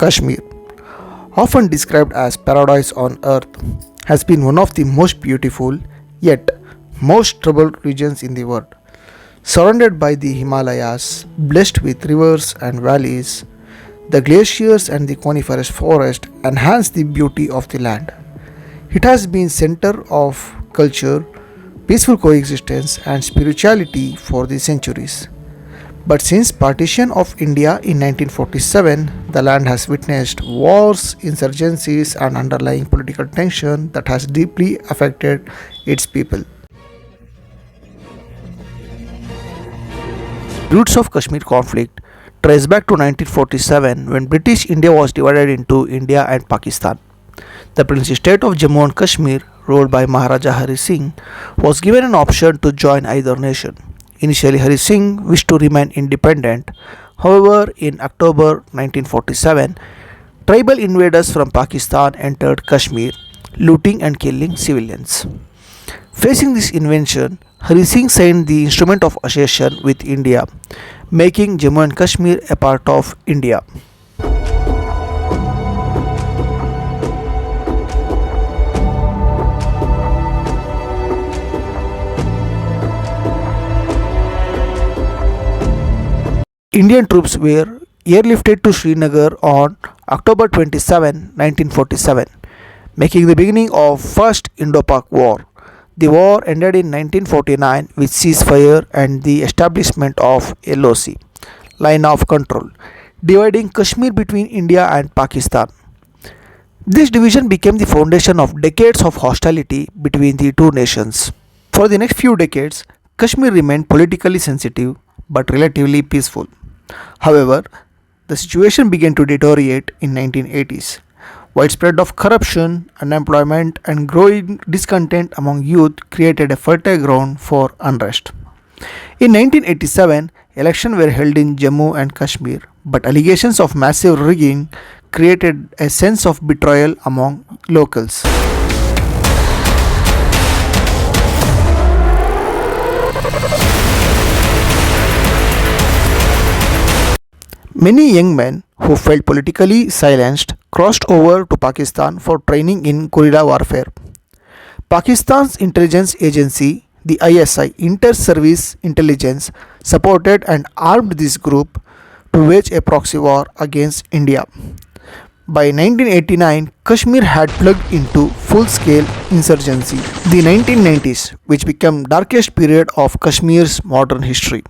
Kashmir, often described as paradise on earth, has been one of the most beautiful yet most troubled regions in the world. Surrounded by the Himalayas, blessed with rivers and valleys, the glaciers and the coniferous forest enhance the beauty of the land. It has been center of culture, peaceful coexistence and spirituality for the centuries. But since partition of India in 1947, the land has witnessed wars, insurgencies, and underlying political tension that has deeply affected its people. Roots of Kashmir conflict trace back to 1947 when British India was divided into India and Pakistan. The princely state of Jammu and Kashmir, ruled by Maharaja Hari Singh, was given an option to join either nation. Initially, Hari Singh wished to remain independent. However, in October 1947, tribal invaders from Pakistan entered Kashmir, looting and killing civilians. Facing this invasion, Hari Singh signed the Instrument of Association with India, making Jammu and Kashmir a part of India. Indian troops were airlifted to Srinagar on October 27, 1947, making the beginning of First Indo-Pak War. The war ended in 1949 with ceasefire and the establishment of LOC, Line of Control, dividing Kashmir between India and Pakistan. This division became the foundation of decades of hostility between the two nations. For the next few decades, Kashmir remained politically sensitive but relatively peaceful. However, the situation began to deteriorate in 1980s. Widespread of corruption, unemployment and growing discontent among youth created a fertile ground for unrest. In 1987, elections were held in Jammu and Kashmir, but allegations of massive rigging created a sense of betrayal among locals. Many young men who felt politically silenced crossed over to Pakistan for training in guerrilla warfare. Pakistan's intelligence agency, the ISI, Inter-Service Intelligence, supported and armed this group to wage a proxy war against India. By 1989, Kashmir had plugged into full-scale insurgency. The 1990s, which became darkest period of Kashmir's modern history.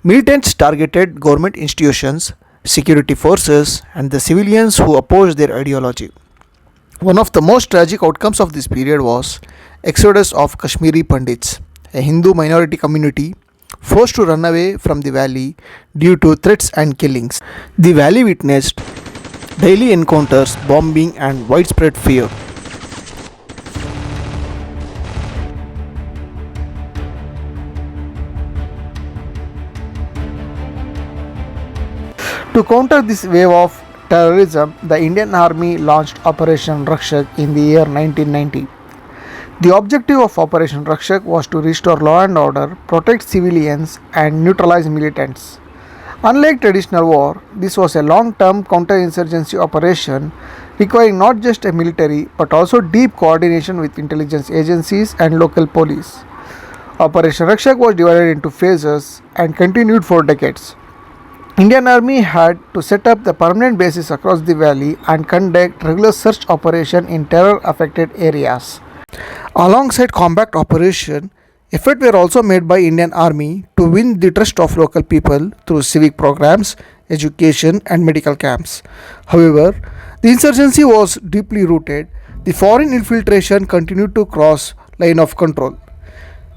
Militants targeted government institutions, security forces, and the civilians who opposed their ideology. One of the most tragic outcomes of this period was exodus of Kashmiri Pandits, a Hindu minority community forced to run away from the valley due to threats and killings. The valley witnessed daily encounters, bombing, and widespread fear. To counter this wave of terrorism, the Indian Army launched Operation Rakshak in the year 1990. The objective of Operation Rakshak was to restore law and order, protect civilians, and neutralize militants. Unlike traditional war, this was a long-term counterinsurgency operation requiring not just a military but also deep coordination with intelligence agencies and local police. Operation Rakshak was divided into phases and continued for decades. Indian Army had to set up the permanent bases across the valley and conduct regular search operation in terror-affected areas. Alongside combat operation, efforts were also made by Indian Army to win the trust of local people through civic programs, education and medical camps. However, the insurgency was deeply rooted. The foreign infiltration continued to cross line of control.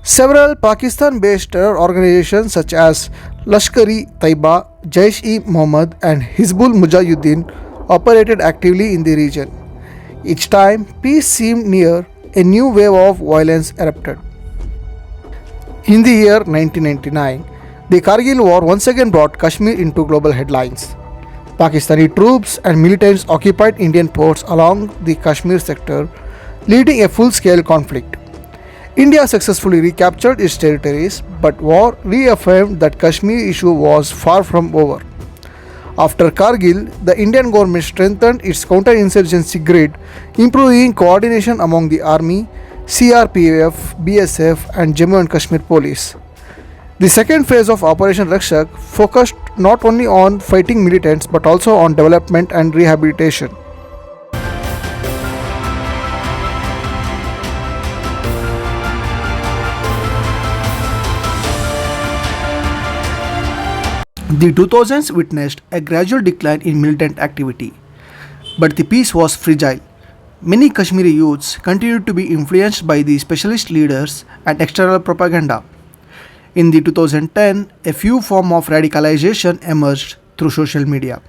Several Pakistan-based terror organizations such as Lashkar-e-Taiba, Jaish-e-Mohammed and Hizbul Mujahideen operated actively in the region. Each time peace seemed near, a new wave of violence erupted. In the year 1999, the Kargil War once again brought Kashmir into global headlines. Pakistani troops and militants occupied Indian ports along the Kashmir sector, leading a full-scale conflict. India successfully recaptured its territories, but war reaffirmed that Kashmir issue was far from over. After Kargil, the Indian government strengthened its counter-insurgency grid, improving coordination among the army, CRPF, BSF, and Jammu and Kashmir police. The second phase of Operation Rakshak focused not only on fighting militants but also on development and rehabilitation. The 2000s witnessed a gradual decline in militant activity, but the peace was fragile. Many Kashmiri youths continued to be influenced by the specialist leaders and external propaganda. In the 2010, a few forms of radicalization emerged through social media.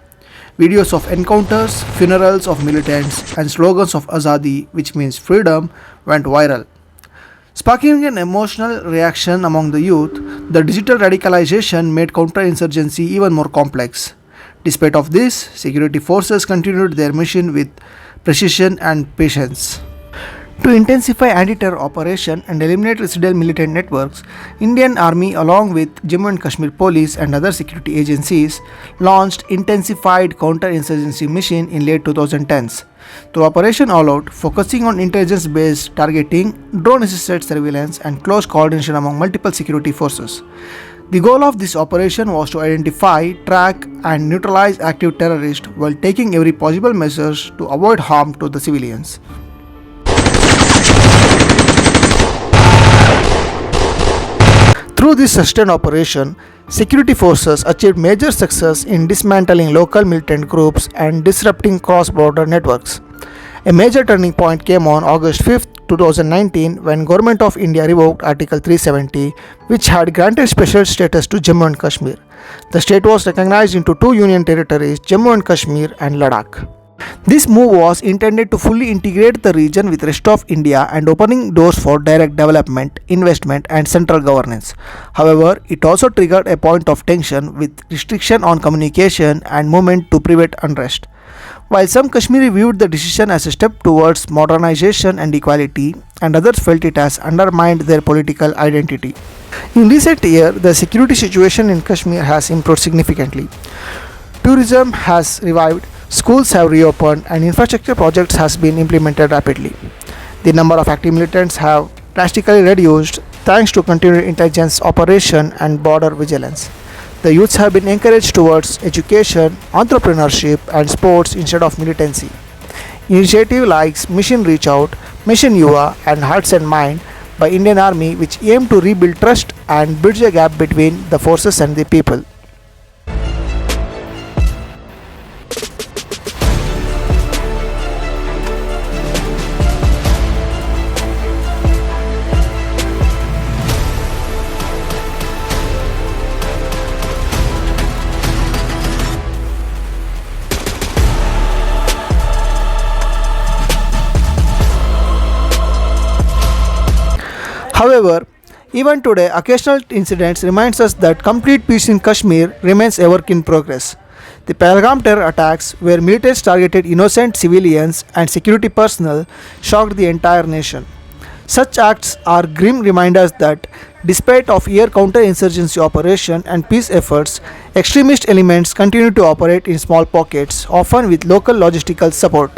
Videos of encounters, funerals of militants, and slogans of Azadi, which means freedom, went viral. Sparking an emotional reaction among the youth, the digital radicalization made counterinsurgency even more complex. Despite of this, security forces continued their mission with precision and patience. To intensify anti-terror operation and eliminate residual militant networks, Indian Army along with Jammu and Kashmir Police and other security agencies launched intensified counter-insurgency mission in late 2010s. Through Operation All Out, focusing on intelligence-based targeting, drone-assisted surveillance and close coordination among multiple security forces. The goal of this operation was to identify, track and neutralize active terrorists while taking every possible measures to avoid harm to the civilians. Through this sustained operation, security forces achieved major success in dismantling local militant groups and disrupting cross-border networks. A major turning point came on August 5, 2019 when Government of India revoked Article 370, which had granted special status to Jammu and Kashmir. The state was recognized into two union territories, Jammu and Kashmir and Ladakh. This move was intended to fully integrate the region with rest of India and opening doors for direct development, investment and central governance. However, it also triggered a point of tension with restriction on communication and movement to prevent unrest. While some Kashmiri viewed the decision as a step towards modernization and equality, and others felt it has undermined their political identity. In recent years, the security situation in Kashmir has improved significantly. Tourism has revived, schools have reopened and infrastructure projects has been implemented rapidly. The number of active militants have drastically reduced thanks to continued intelligence operation and border vigilance. The youths have been encouraged towards education, entrepreneurship and sports instead of militancy. Initiatives like Mission Reach Out, Mission Yuva and Hearts and Mind by Indian Army which aim to rebuild trust and bridge the gap between the forces and the people. However, even today, occasional incidents reminds us that complete peace in Kashmir remains a work in progress. The Pahalgam terror attacks, where militants targeted innocent civilians and security personnel, shocked the entire nation. Such acts are grim reminders that, despite of year counter-insurgency operation and peace efforts, extremist elements continue to operate in small pockets, often with local logistical support.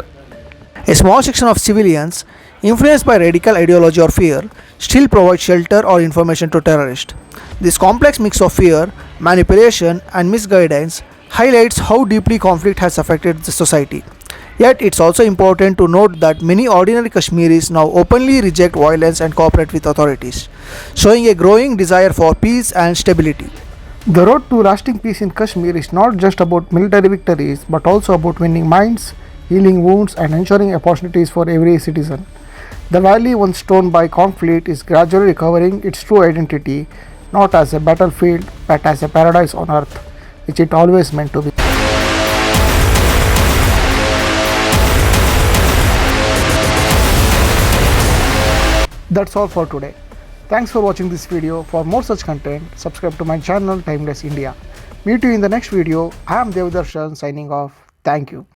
A small section of civilians, influenced by radical ideology or fear, still provide shelter or information to terrorists. This complex mix of fear, manipulation, and misguidance highlights how deeply conflict has affected the society. Yet, it's also important to note that many ordinary Kashmiris now openly reject violence and cooperate with authorities, showing a growing desire for peace and stability. The road to lasting peace in Kashmir is not just about military victories but also about winning minds, healing wounds, and ensuring opportunities for every citizen. The valley once torn by conflict is gradually recovering its true identity, not as a battlefield but as a paradise on earth, which it always meant to be. That's all for today. Thanks for watching this video. For more such content, subscribe to my channel Timeless India. Meet you in the next video. I am Devdarshan signing off. Thank you.